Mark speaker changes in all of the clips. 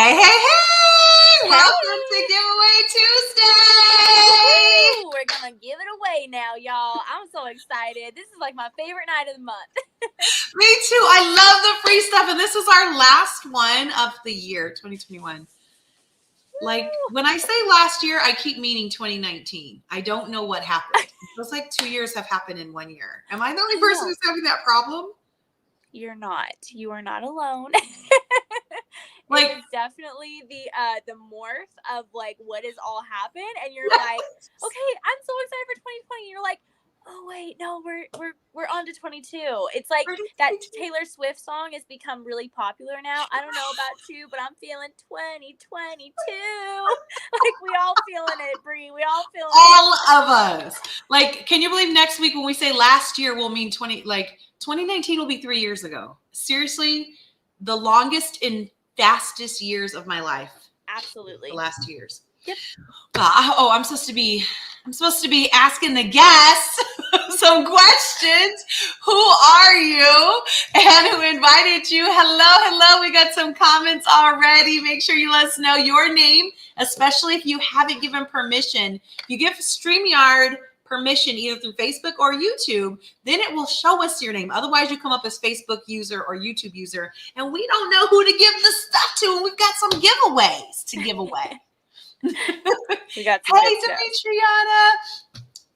Speaker 1: Hey!
Speaker 2: Hey.
Speaker 1: Welcome to Giveaway Tuesday!
Speaker 2: Woo-hoo. We're gonna give it away now, y'all. I'm so excited. This is like my favorite night of the month.
Speaker 1: Me too. I love the free stuff, and this is our last one of the year, 2021. Like, when I say last year, I keep meaning 2019. I don't know what happened. It feels like 2 years have happened in 1 year. Am I the only person who's having that problem?
Speaker 2: You're not. You are not alone.
Speaker 1: Like,
Speaker 2: it is definitely the morph of like what has all happened, and you're
Speaker 1: yes.
Speaker 2: like, okay, I'm so excited for 2020. You're like, oh wait, no, we're on to 22. It's like that Taylor Swift song has become really popular now. I don't know about you, but I'm feeling 2022. Like we all feeling it, Bree. We all feeling
Speaker 1: all of us. Like, can you believe next week when we say last year will mean 2019 will be 3 years ago? Seriously, the longest and fastest years of my life.
Speaker 2: Absolutely.
Speaker 1: The last 2 years.
Speaker 2: Yep.
Speaker 1: I'm supposed to be asking the guests some questions. Who are you and who invited you? Hello. We got some comments already. Make sure you let us know your name, especially if you haven't given permission. If you give StreamYard permission either through Facebook or YouTube, then it will show us your name. Otherwise, you come up as Facebook user or YouTube user, and we don't know who to give the stuff to. And we've got some giveaways to give away.
Speaker 2: We got some
Speaker 1: hey, Demetriana.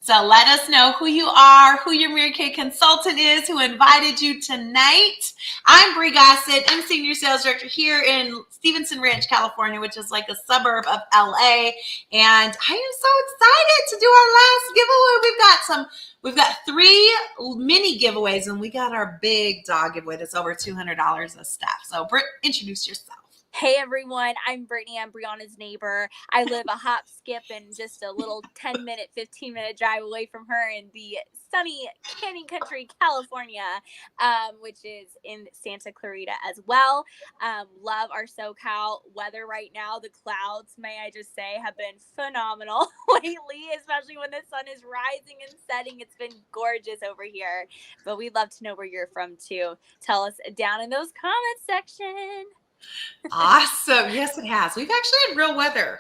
Speaker 1: So let us know who you are, who your Mary Kay consultant is, who invited you tonight. I'm Bree Gossett. I'm Senior Sales Director here in Stevenson Ranch, California, which is like a suburb of LA. And I am so excited to do our last giveaway. We've got 3 mini giveaways, and we got our big dog giveaway that's over $200 of stuff. So Britt, introduce yourself.
Speaker 2: Hey everyone, I'm Brittany. I'm Brianna's neighbor. I live a hop, skip, and just a little 10-minute, 15-minute drive away from her in the sunny Canyon Country, California, which is in Santa Clarita as well. Love our SoCal weather right now. The clouds, may I just say, have been phenomenal lately, especially when the sun is rising and setting. It's been gorgeous over here, but we'd love to know where you're from too. Tell us down in those comments section.
Speaker 1: Awesome. Yes, it has. We've actually had real weather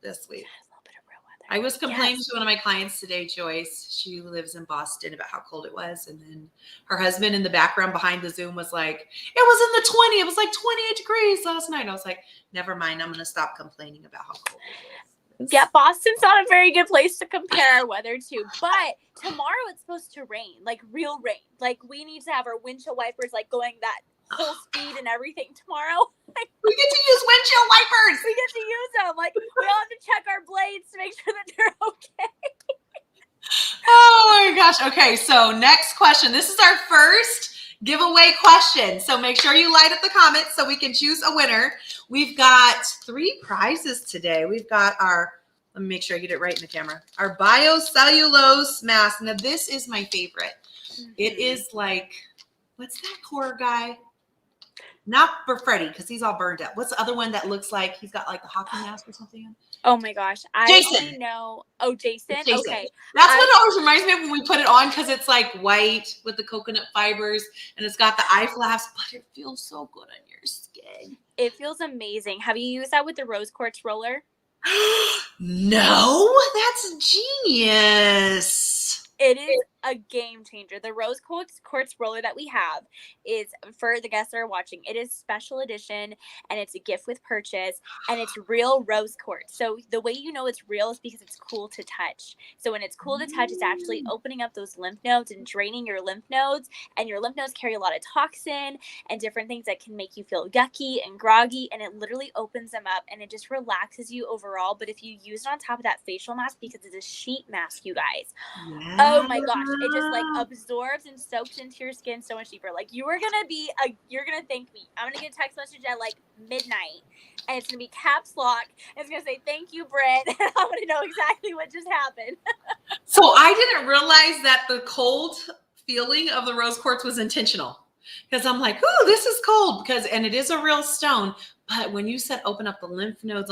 Speaker 1: this week.
Speaker 2: A little bit of real weather.
Speaker 1: I was complaining to one of my clients today, Joyce. She lives in Boston, about how cold it was. And then her husband in the background behind the Zoom was like, it was in the 20. It was like 28 degrees last night. I was like, never mind. I'm going to stop complaining about how cold it is.
Speaker 2: Yeah, Boston's not a very good place to compare our weather to. But tomorrow it's supposed to rain, like real rain. Like we need to have our windshield wipers like going that whole speed and everything tomorrow.
Speaker 1: We get to use windshield wipers.
Speaker 2: We get to use them. Like we all have to check our blades to make sure that they're okay.
Speaker 1: Oh my gosh. Okay, so next question. This is our first giveaway question. So make sure you light up the comments so we can choose a winner. We've got 3 prizes today. We've got let me make sure I get it right in the camera. Our biocellulose mask. Now this is my favorite. It is like, what's that horror guy? Not for Freddy, because he's all burned up. What's the other one that looks like he's got like the hockey mask or something?
Speaker 2: Oh my gosh.
Speaker 1: Jason.
Speaker 2: Only know. Oh, Jason?
Speaker 1: Jason.
Speaker 2: Okay.
Speaker 1: That's what it always reminds me of when we put it on, because it's like white with the coconut fibers and it's got the eye flaps, but it feels so good on your skin.
Speaker 2: It feels amazing. Have you used that with the rose quartz roller?
Speaker 1: No, that's genius.
Speaker 2: It is a game changer. The rose quartz roller that we have is, for the guests that are watching, it is special edition and it's a gift with purchase and it's real rose quartz. So the way you know it's real is because it's cool to touch. So when it's cool to touch, it's actually opening up those lymph nodes and draining your lymph nodes, and your lymph nodes carry a lot of toxin and different things that can make you feel yucky and groggy, and it literally opens them up and it just relaxes you overall. But if you use it on top of that facial mask, because it's a sheet mask, you guys, oh my gosh, it just like absorbs and soaks into your skin so much deeper. Like you're gonna thank me. I'm gonna get a text message at like midnight, and it's gonna be caps lock. And it's gonna say thank you, Britt. And I'm gonna know exactly what just happened.
Speaker 1: So I didn't realize that the cold feeling of the rose quartz was intentional. Because I'm like, ooh, this is cold. And it is a real stone. But when you said open up the lymph nodes,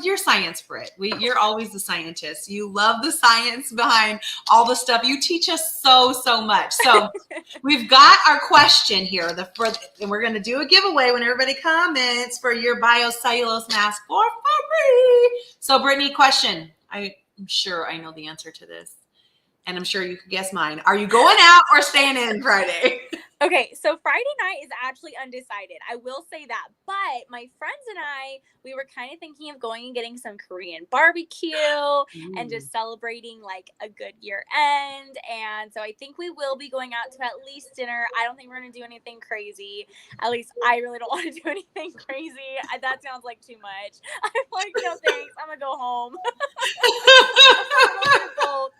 Speaker 1: you're science, Britt. You're always the scientist. You love the science behind all the stuff. You teach us so much. So we've got our question here. And we're going to do a giveaway when everybody comments for your biocellulose mask for free. So Brittany, question. I'm sure I know the answer to this. And I'm sure you could guess mine. Are you going out or staying in Friday?
Speaker 2: Okay, so Friday night is actually undecided. I will say that. But my friends and I, we were kind of thinking of going and getting some Korean barbecue and just celebrating like a good year end. And so I think we will be going out to at least dinner. I don't think we're going to do anything crazy. At least I really don't want to do anything crazy. That sounds like too much. I'm like, no thanks. I'm going to go home. A little bit of both.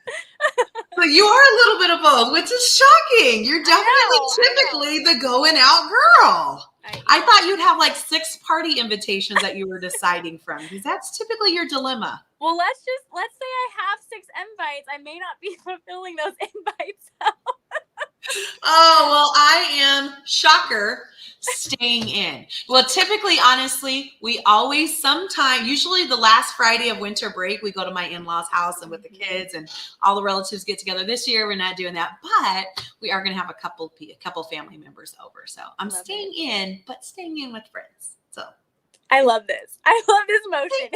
Speaker 1: But you are a little bit of both, which is shocking. You're definitely typically the going out girl. I thought you'd have like 6 party invitations that you were deciding from, because that's typically your dilemma.
Speaker 2: Well, let's say I have 6 invites. I may not be fulfilling those invites.
Speaker 1: Oh, well, I am, shocker, staying in. Well, typically, honestly, we always usually the last Friday of winter break, we go to my in-laws' house and with the kids and all the relatives get together. This year, we're not doing that, but we are going to have a couple family members over. So I'm staying in, but staying in with friends. So
Speaker 2: I love this. I love this motion.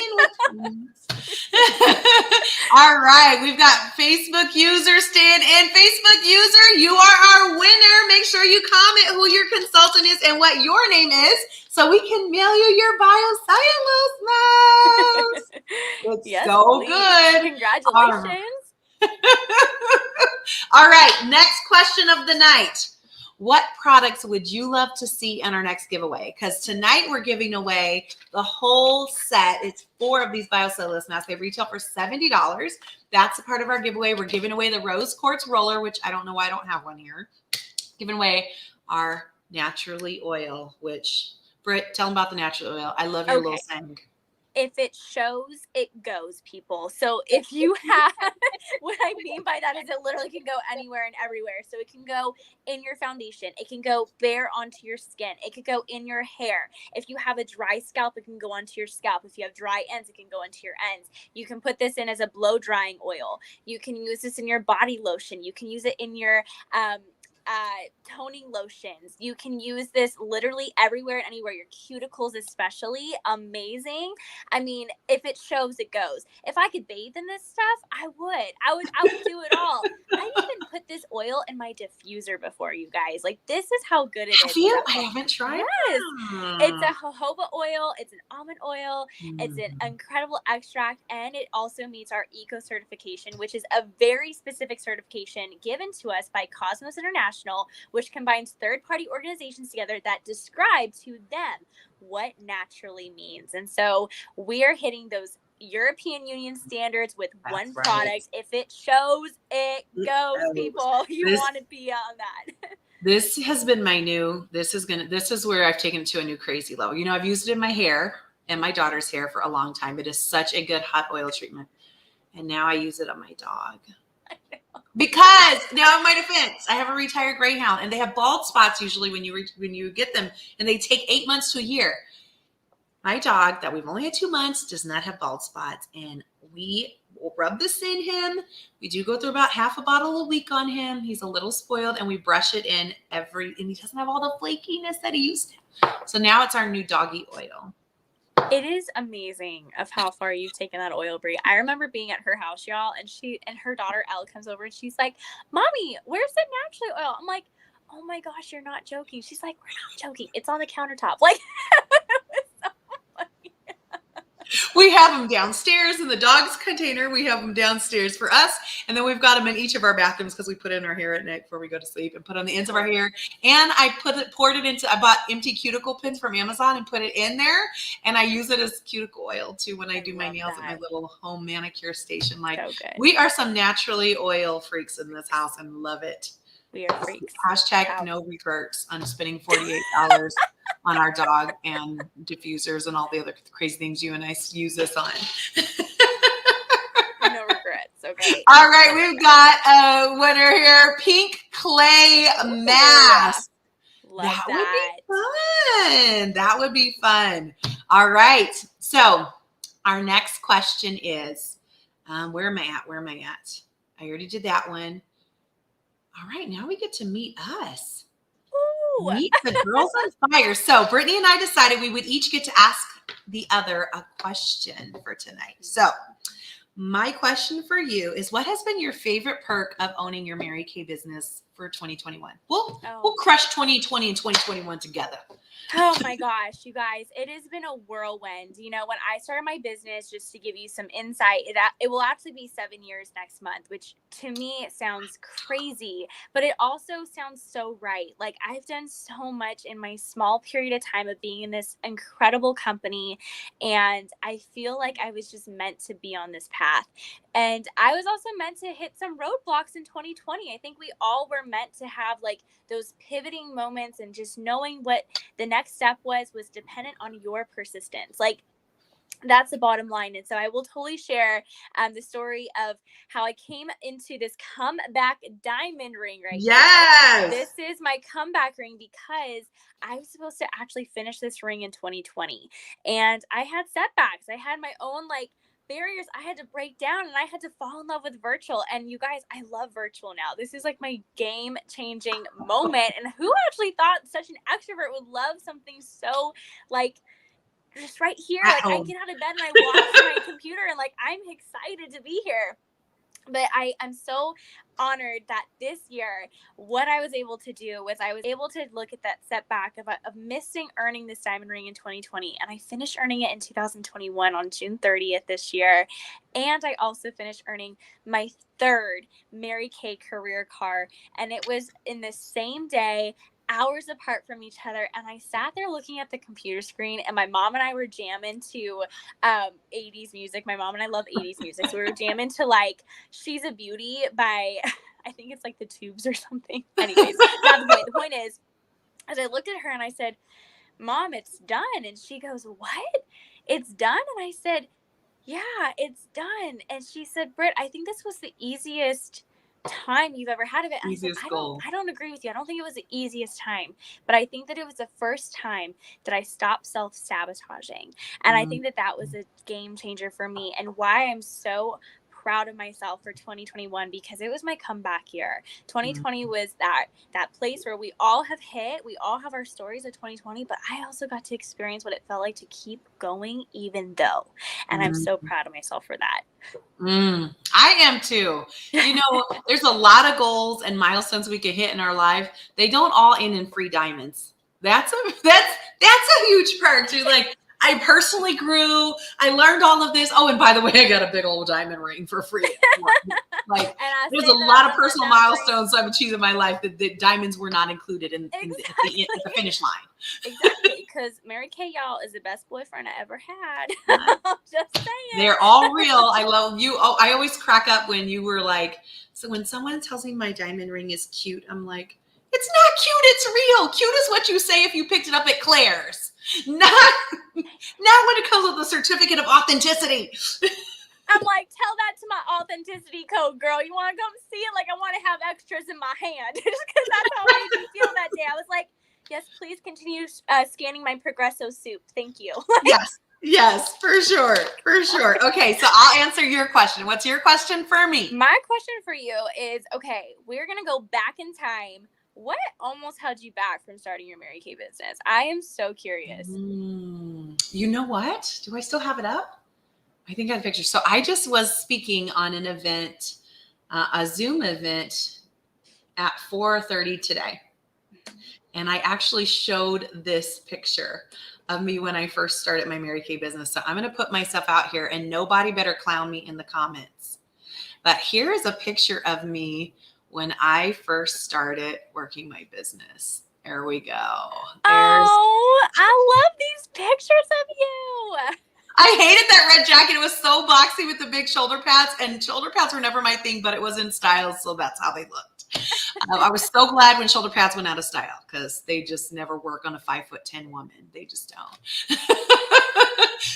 Speaker 1: All right. We've got Facebook user staying in. Facebook user, you are our winner. Make sure you comment who your consultant is and what your name is so we can mail you your biocellulose mask. It's so good.
Speaker 2: Congratulations.
Speaker 1: All right. Next question of the night. What products would you love to see in our next giveaway? Because tonight we're giving away the whole set. It's 4 of these biocellulose masks. They retail for $70. That's a part of our giveaway. We're giving away the rose quartz roller, which I don't know why I don't have one here. Giving away our naturally oil, which, Britt, tell them about the natural oil. I love your little saying.
Speaker 2: If it shows, it goes, people. So if you have, what I mean by that is it literally can go anywhere and everywhere. So it can go in your foundation. It can go bare onto your skin. It could go in your hair. If you have a dry scalp, it can go onto your scalp. If you have dry ends, it can go into your ends. You can put this in as a blow drying oil. You can use this in your body lotion. You can use it in your, toning lotions. You can use this literally everywhere and anywhere. Your cuticles especially. Amazing. I mean, if it shows, it goes. If I could bathe in this stuff, I would do it all. I even put this oil in my diffuser before, you guys. Like, this is how good it is.
Speaker 1: Have you? I haven't tried.
Speaker 2: Yes. It's a jojoba oil. It's an almond oil. It's an incredible extract, and it also meets our eco certification, which is a very specific certification given to us by Cosmos International, which combines third-party organizations together that describe to them what naturally means. And so we are hitting those European Union standards with one product. If it shows, it goes, people. You want to be on that.
Speaker 1: This has been this is where I've taken it to a new crazy level. You know, I've used it in my hair and my daughter's hair for a long time. It is such a good hot oil treatment. And now I use it on my dog. Because now, in my defense, I have a retired greyhound, and they have bald spots usually when you get them, and they take 8 months to a year. My dog, that we've only had 2 months, does not have bald spots, and we will rub this in him. We do go through about half a bottle a week on him. He's a little spoiled, and we brush it in and he doesn't have all the flakiness that he used to. So now it's our new doggy oil.
Speaker 2: It is amazing of how far you've taken that oil, Brie. I remember being at her house, y'all, and her daughter Elle comes over and she's like, "Mommy, where's the naturally oil?" I'm like, "Oh my gosh, you're not joking." She's like, "We're not joking. It's on the countertop." Like,
Speaker 1: we have them downstairs in the dog's container. We have them downstairs for us. And then we've got them in each of our bathrooms because we put it in our hair at night before we go to sleep and put on the ends of our hair. And I bought empty cuticle pins from Amazon and put it in there. And I use it as cuticle oil too when I do my nails at my little home manicure station. Like, we are some naturally oil freaks in this house and love it.
Speaker 2: We are freaks.
Speaker 1: Hashtag no regrets on spending $48 on our dog and diffusers and all the other crazy things you and I use this on.
Speaker 2: No regrets. Okay.
Speaker 1: All right. We've got a winner here. Pink clay mask.
Speaker 2: Love
Speaker 1: That
Speaker 2: that.
Speaker 1: would be fun. That would be fun. All right. So our next question is, where am I at? Where am I at? I already did that one. All right. Now we get to meet us.
Speaker 2: Ooh.
Speaker 1: Meet the girls on fire. So Brittany and I decided we would each get to ask the other a question for tonight. So my question for you is, what has been your favorite perk of owning your Mary Kay business for 2021? We'll crush 2020 and 2021 together.
Speaker 2: Oh my gosh, you guys, it has been a whirlwind. You know, when I started my business, just to give you some insight, it will actually be 7 years next month, which to me sounds crazy, but it also sounds so right. Like, I've done so much in my small period of time of being in this incredible company, and I feel like I was just meant to be on this path. And I was also meant to hit some roadblocks in 2020. I think we all were meant to have like those pivoting moments, and just knowing what the next step was dependent on your persistence. Like, that's the bottom line. And so I will totally share the story of how I came into this comeback diamond ring right
Speaker 1: Yes.
Speaker 2: here. This is my comeback ring because I was supposed to actually finish this ring in 2020. And I had setbacks. I had my own like barriers I had to break down, and I had to fall in love with virtual. And you guys, I love virtual now. This is like my game changing moment. And who actually thought such an extrovert would love something so like just right here? Like, I get out of bed and I walk to my computer and like I'm excited to be here. But I'm so honored that this year, what I was able to do was I was able to look at that setback of missing earning this diamond ring in 2020. And I finished earning it in 2021 on June 30th this year. And I also finished earning my third Mary Kay career car. And it was in the same day, hours apart from each other. And I sat there looking at the computer screen, and my mom and I were jamming to 80s music. My mom and I love 80s music. So we were jamming to like She's a Beauty by, I think it's like the Tubes or something. Anyways, not the point. The point is, as I looked at her and I said, Mom, it's done. And she goes, what? It's done? And I said, yeah, it's done. And she said, Britt, I think this was the easiest time you've ever had of it. And I said, I don't agree with you. I don't think it was the easiest time, but I think that it was the first time that I stopped self-sabotaging. And I think that that was a game changer for me, and why I'm so proud of myself for 2021, because it was my comeback year. 2020 was that place where we all have hit, we all have our stories of 2020, but I also got to experience what it felt like to keep going even though. And I'm so proud of myself for that.
Speaker 1: I am too. You know, there's a lot of goals and milestones we can hit in our life. They don't all end in free diamonds. That's a huge perk too. Like, I personally grew. I learned all of this. Oh, and by the way, I got a big old diamond ring for free. Like, there's a lot of personal milestones I've achieved in my life that diamonds were not included in the finish line.
Speaker 2: Exactly, because Mary Kay, y'all, is the best boyfriend I ever had. I'm just saying.
Speaker 1: They're all real. I love you. Oh, I always crack up when you were like, so when someone tells me my diamond ring is cute, I'm like, it's not cute, it's real. Cute is what you say if you picked it up at Claire's. Not when it comes with a certificate of authenticity.
Speaker 2: I'm like, tell that to my authenticity code, girl. You want to come see it? Like, I want to have extras in my hand. Just because that's how it made me feel that day. I was like, yes, please continue scanning my Progresso soup. Thank you.
Speaker 1: Yes, for sure. For sure. Okay, so I'll answer your question. What's your question for me?
Speaker 2: My question for you is, okay, we're going to go back in time. What almost held you back from starting your Mary Kay business? I am so curious.
Speaker 1: You know what? Do I still have it up? I think I have a picture. So I just was speaking on an event, a Zoom event at 4:30 today. And I actually showed this picture of me when I first started my Mary Kay business. So I'm going to put myself out here, and nobody better clown me in the comments. But here is a picture of me when I first started working my business. There we go.
Speaker 2: Oh, I love these pictures of you.
Speaker 1: I hated that red jacket. It was so boxy with the big shoulder pads, and shoulder pads were never my thing, but it was in style, so that's how they looked. I was so glad when shoulder pads went out of style, because they just never work on a 5'10" woman. They just don't.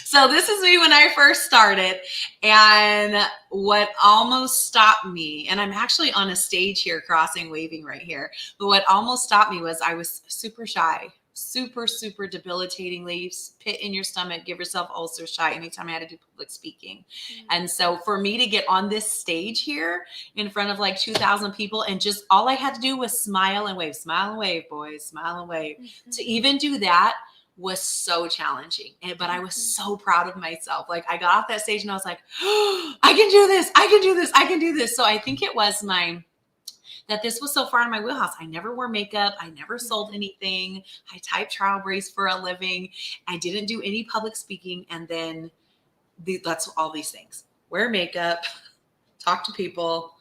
Speaker 1: So this is me when I first started. And what almost stopped me, and I'm actually on a stage here, crossing, waving right here. But what almost stopped me was I was super shy, super debilitatingly pit in your stomach, give yourself ulcers, shy anytime I had to do public speaking. And so for me to get on this stage here in front of like 2,000 people, and just all I had to do was smile and wave, boys, smile and wave. To even do that was so challenging. But I was so proud of myself. Like I got off that stage and I was like, oh, I can do this. I can do this. I can do this. So I think it was that this was so far in my wheelhouse. I never wore makeup. I never sold anything. I typed trial brace for a living. I didn't do any public speaking. And then that's all these things. Wear makeup, talk to people,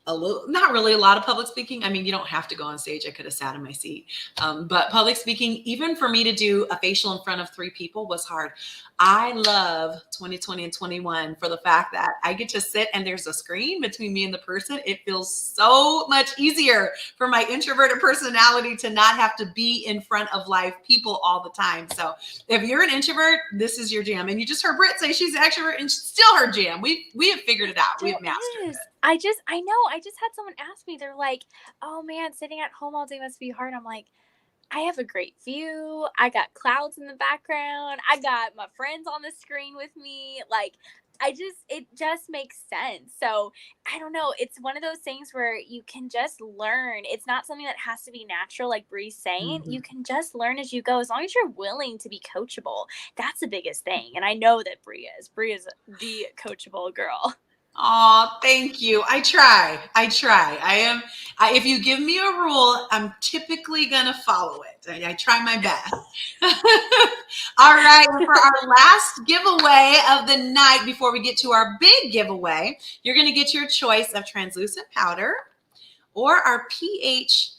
Speaker 1: not really a lot of public speaking. I mean, you don't have to go on stage. I could have sat in my seat. But public speaking, even for me to do a facial in front of 3 people was hard. I love 2020 and 21 for the fact that I get to sit and there's a screen between me and the person. It feels so much easier for my introverted personality to not have to be in front of live people all the time. So if you're an introvert, this is your jam. And you just heard Britt say she's an extrovert and still her jam. We have figured it out. We have mastered it.
Speaker 2: I know. I just had someone ask me, they're like, oh man, sitting at home all day must be hard. I'm like, I have a great view. I got clouds in the background. I got my friends on the screen with me. Like, it just makes sense. So I don't know. It's one of those things where you can just learn. It's not something that has to be natural, like Bree's saying. You can just learn as you go, as long as you're willing to be coachable. That's the biggest thing. And I know that Bree is the coachable girl.
Speaker 1: Oh, thank you. I try. If you give me a rule, I'm typically going to follow it. I try my best. All right. For our last giveaway of the night, before we get to our big giveaway, you're going to get your choice of translucent powder or our pH.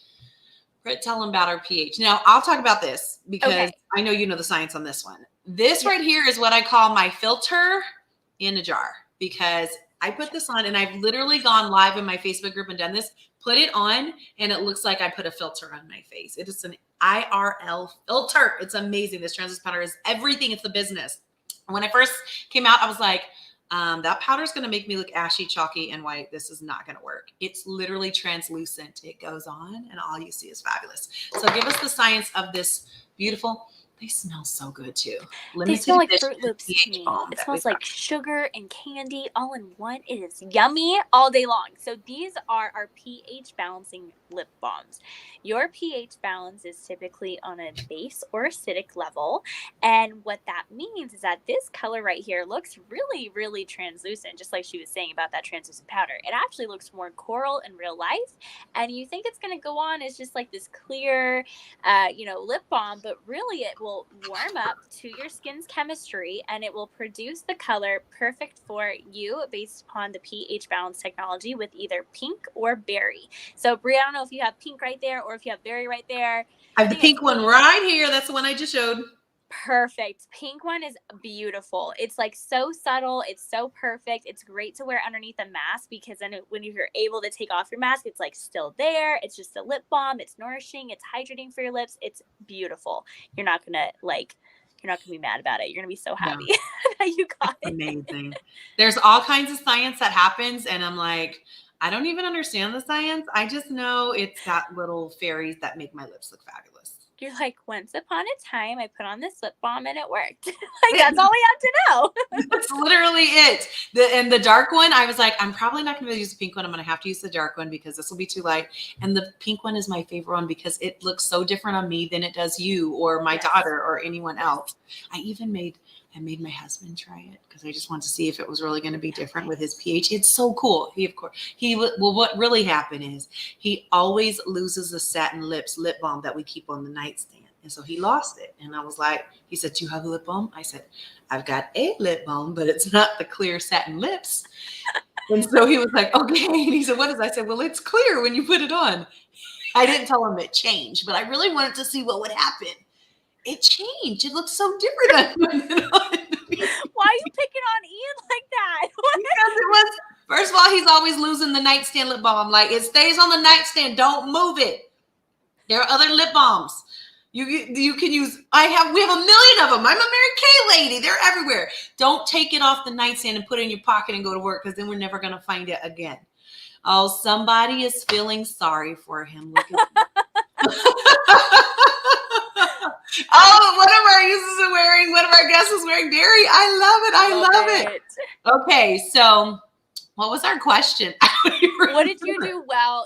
Speaker 1: Tell them about our pH. Now, I'll talk about this because I know you know the science on this one. This right here is what I call my filter in a jar, because I put this on and I've literally gone live in my Facebook group and done this, put it on, and it looks like I put a filter on my face. It is an IRL filter. It's amazing. This translucent powder is everything. It's the business. When I first came out, I was like, that powder is going to make me look ashy, chalky, and white. This is not going to work. It's literally translucent. It goes on and all you see is fabulous. So give us the science of this beautiful. They smell so good too.
Speaker 2: They smell like Fruit Loops to me. It smells like sugar and candy all in one. It is yummy all day long. So these are our pH balancing lip balms. Your pH balance is typically on a base or acidic level. And what that means is that this color right here looks really translucent, just like she was saying about that translucent powder. It actually looks more coral in real life. And you think it's going to go on as just like this clear, lip balm, but really it will warm up to your skin's chemistry and it will produce the color perfect for you based upon the pH balance technology with either pink or berry. So Brie, I don't know if you have pink right there or if you have berry right there.
Speaker 1: I have the pink one right here. That's the one I just showed.
Speaker 2: Perfect. Pink one is beautiful. It's like so subtle. It's so perfect. It's great to wear underneath a mask because then when you're able to take off your mask, it's like still there. It's just a lip balm. It's nourishing. It's hydrating for your lips. It's beautiful. You're not going to be mad about it. You're going to be so happy that you got it.
Speaker 1: Amazing. There's all kinds of science that happens. And I'm like, I don't even understand the science. I just know it's got little fairies that make my lips look fabulous.
Speaker 2: You're like, once upon a time, I put on this lip balm and it worked. Like, that's all we have to know.
Speaker 1: That's literally it. And the dark one, I was like, I'm probably not going to use the pink one. I'm going to have to use the dark one because this will be too light. And the pink one is my favorite one because it looks so different on me than it does you or my daughter or anyone else. I made my husband try it because I just wanted to see if it was really going to be different with his pH. It's so cool. What really happened is he always loses the satin lip balm that we keep on the nightstand. And so he lost it. And I was like, he said, do you have a lip balm? I said, I've got a lip balm, but it's not the clear satin lips. And so he was like, okay. And he said, what is it? I said, well, it's clear when you put it on. I didn't tell him it changed, but I really wanted to see what would happen. It changed. It looks so different.
Speaker 2: Why are you picking on Ian like that?
Speaker 1: Because it was, first of all, he's always losing the nightstand lip balm. I'm like, it stays on the nightstand. Don't move it. There are other lip balms. You can use, we have a million of them. I'm a Mary Kay lady. They're everywhere. Don't take it off the nightstand and put it in your pocket and go to work, because then we're never going to find it again. Oh, somebody is feeling sorry for him. Look at oh, one of our users are wearing, one of our guests is wearing Barry. I love it. I love it. Okay, so what was our question?
Speaker 2: What did you do well?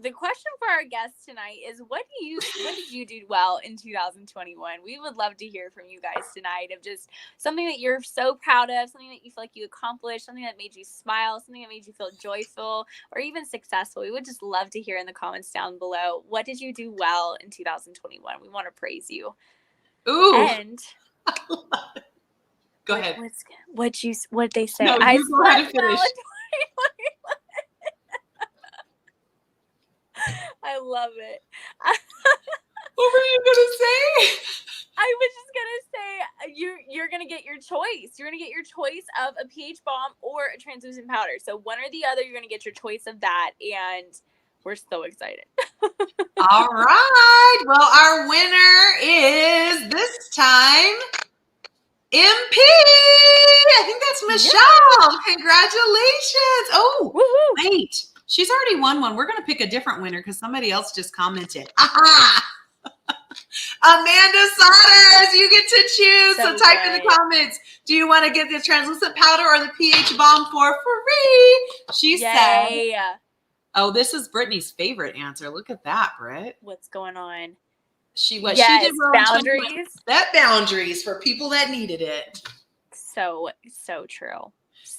Speaker 2: The question for our guest tonight is what did you do well in 2021? We would love to hear from you guys tonight, of just something that you're so proud of, something that you feel like you accomplished, something that made you smile, something that made you feel joyful or even successful. We would just love to hear in the comments down below. What did you do well in 2021? We want to praise you.
Speaker 1: Ooh.
Speaker 2: And
Speaker 1: go ahead.
Speaker 2: What'd they say?
Speaker 1: No, you go ahead and finish.
Speaker 2: I love it.
Speaker 1: What were you gonna say?
Speaker 2: I was just gonna say you're gonna get your choice. You're gonna get your choice of a pH balm or a translucent powder. So one or the other, you're gonna get your choice of that, and we're so excited.
Speaker 1: All right. Well, our winner is this time MP. I think that's Michelle. Yeah. Congratulations. Oh, woo-hoo. Wait. She's already won one. We're going to pick a different winner because somebody else just commented. Aha! Amanda Saunders, you get to choose. So type in the comments. Do you want to get the translucent powder or the pH balm for free? She said. Oh, this is Brittany's favorite answer. Look at that, Britt.
Speaker 2: What's going on?
Speaker 1: She did
Speaker 2: boundaries.
Speaker 1: Set boundaries for people that needed it.
Speaker 2: So true.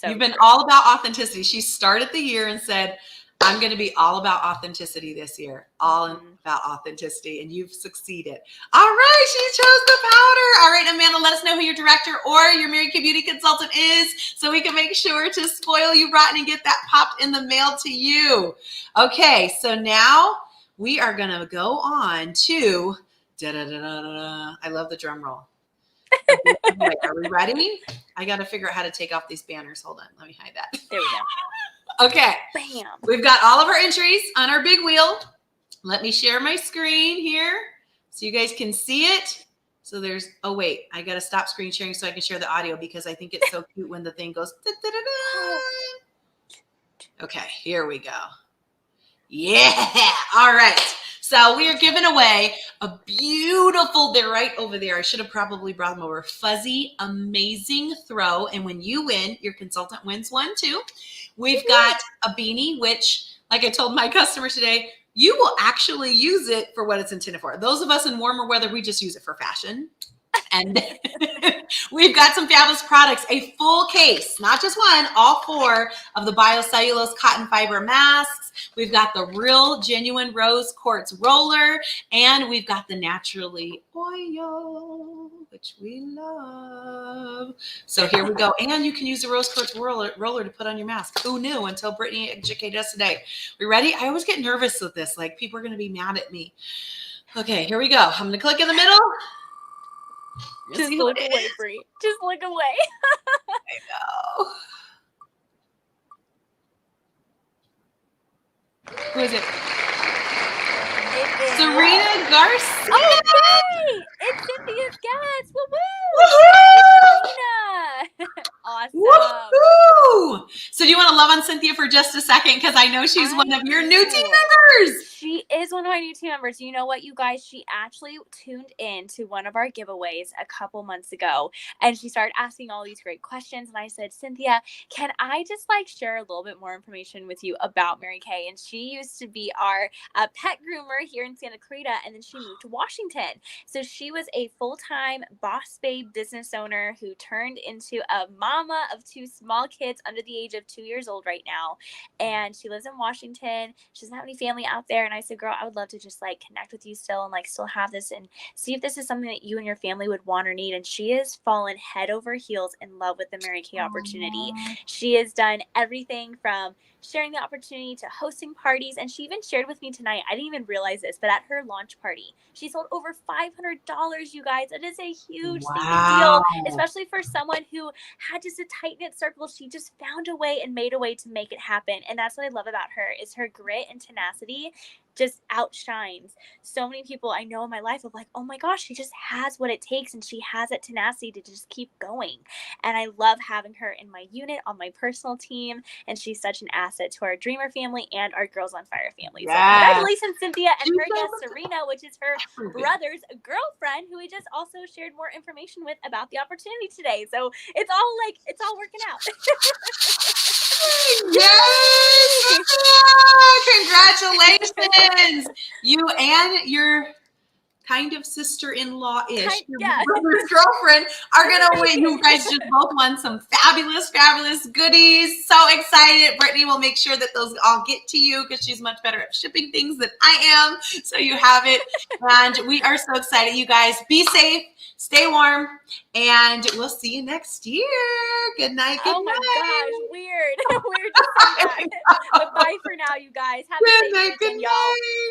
Speaker 1: You've been all about authenticity. She started the year and said, I'm going to be all about authenticity this year. All about authenticity. And you've succeeded. All right. She chose the powder. All right, Amanda, let us know who your director or your Mary Kay Beauty consultant is so we can make sure to spoil you rotten and get that popped in the mail to you. Okay. So now we are going to go on to da-da-da-da-da. I love the drum roll. Are we ready? I got to figure out how to take off these banners. Hold on. Let me hide that.
Speaker 2: There we go.
Speaker 1: Okay.
Speaker 2: Bam.
Speaker 1: We've got all of our entries on our big wheel. Let me share my screen here so you guys can see it. So there's, oh wait, I got to stop screen sharing so I can share the audio because I think it's so cute when the thing goes. Da-da-da-da. Okay, here we go. Yeah. All right. So we are giving away a beautiful, they're right over there. I should have probably brought them over. Fuzzy, amazing throw. And when you win, your consultant wins one too. We've got a beanie, which, like I told my customers today, you will actually use it for what it's intended for. Those of us in warmer weather, we just use it for fashion. And we've got some fabulous products, a full case, not just one, all 4 of the biocellulose cotton fiber masks. We've got the real genuine rose quartz roller, and we've got the naturally oil, which we love. So here we go. And you can use the rose quartz roller to put on your mask. Who knew until Brittany educated us today. We ready? I always get nervous with this. Like people are going to be mad at me. Okay, here we go. I'm going to click in the middle.
Speaker 2: Just look away, Brie. Just look away.
Speaker 1: I know. Who is it? Serena Garcia.
Speaker 2: Okay. It's Cynthia's guest. Woo-hoo. Serena. Awesome.
Speaker 1: Woo-hoo. So do you want to love on Cynthia for just a second? Because I know she's one of your new team members.
Speaker 2: She is one of my new team members. You know what, you guys? She actually tuned in to one of our giveaways a couple months ago. And she started asking all these great questions. And I said, Cynthia, can I just share a little bit more information with you about Mary Kay? And she used to be our pet groomer here in Santa Clarita. And then she moved to Washington. So she was a full-time boss babe business owner who turned into a mama of 2 small kids under the age of 2 years old right now. And she lives in Washington. She doesn't have any family out there. And I said, girl, I would love to just connect with you still and still have this and see if this is something that you and your family would want or need. And she has fallen head over heels in love with the Mary Kay opportunity. She has done everything from sharing the opportunity to hosting parties. And she even shared with me tonight, I didn't even realize this, but at her launch party, she sold over $500, you guys. That is a huge deal, especially for someone who had just a tight-knit circle. She just found a way and made a way to make it happen. And that's what I love about her is her grit and tenacity. just outshines so many people I know in my life of like, oh my gosh, she just has what it takes and she has that tenacity to just keep going. And I love having her in my unit on my personal team. And she's such an asset to our Dreamer family and our Girls on Fire family. So congratulations, Cynthia, and her guest, Serena, which is her brother's girlfriend, who we just also shared more information with about the opportunity today. So it's all working out.
Speaker 1: Yes! Congratulations! You and your kind of sister-in-law-ish, your brother's girlfriend, are going to win. You guys just both won some fabulous, fabulous goodies. So excited. Brittany will make sure that those all get to you because she's much better at shipping things than I am. So you have it. And we are so excited. You guys be safe, stay warm, and we'll see you next year. Good night. Good
Speaker 2: oh my
Speaker 1: night.
Speaker 2: Gosh, weird. Weird to say that. But bye for now, you guys. Have a safe weekend, y'all.